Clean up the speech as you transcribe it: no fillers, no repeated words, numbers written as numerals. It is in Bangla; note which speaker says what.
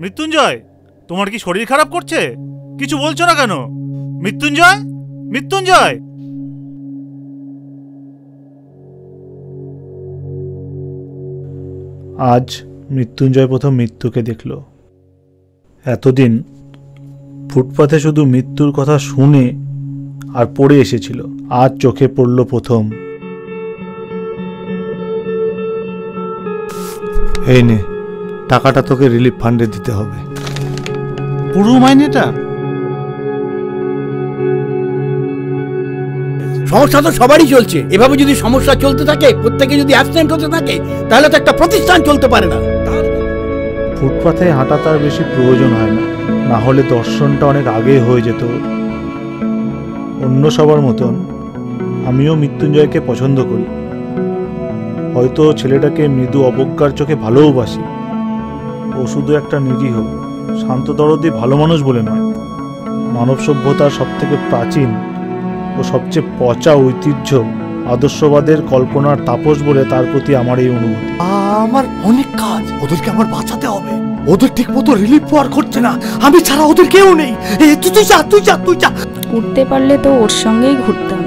Speaker 1: মৃত্যুঞ্জয়, তোমার কি শরীর খারাপ করছে? কিছু বলছো না কেন? মৃত্যুঞ্জয়, মৃত্যুঞ্জয়। আজ মৃত্যুঞ্জয় প্রথম মৃত্যুকে দেখল। এতদিন ফুটপাথে শুধু মৃত্যুর কথা শুনে আর পড়ে এসেছিল, আজ চোখে পড়ল প্রথম। এই নে, টাকাটা তোকে রিলিফ ফান্ডে দিতে হবে।
Speaker 2: পুরো মাইনেটা?
Speaker 3: সমস্যা তো সবারই চলছে। এভাবে যদি সমস্যা চলতে থাকে, প্রত্যেকে যদি অ্যাবসেন্ট হতে থাকে, তাহলে তো একটা প্রতিষ্ঠান চলতে পারে না।
Speaker 1: ফুটপাথে হাঁটা তার বেশি প্রয়োজন হয় না, না হলে দর্শনটা অনেক আগে হয়ে যেত। অন্য সবার মতন আমিও মৃত্যুঞ্জয়কে পছন্দ করি। হয়তো ছেলেটাকে মৃদু অবজ্ঞার চোখে ভালোবাসি। ও শুধু একটা নিরীহ শান্ত দরদি ভালো মানুষ বলে নয়, মানব সভ্যতার সবথেকে প্রাচীন ও সবচেয়ে পচা ঐতিহ্য আদর্শবাদের কল্পনার তাপস বলে তার প্রতি আমার এই অনুভূতি।
Speaker 2: আমার অনেক কাজ, ওদেরকে আমার বাঁচাতে হবে। ওদের ঠিক মতো রিলিফ পাওয়ার করছে না, আমি ছাড়া ওদের কেউ নেই। তুই যা, তুই যা, তুই যা।
Speaker 4: উঠতে পারলে তো ওর সঙ্গেই ঘুরতাম।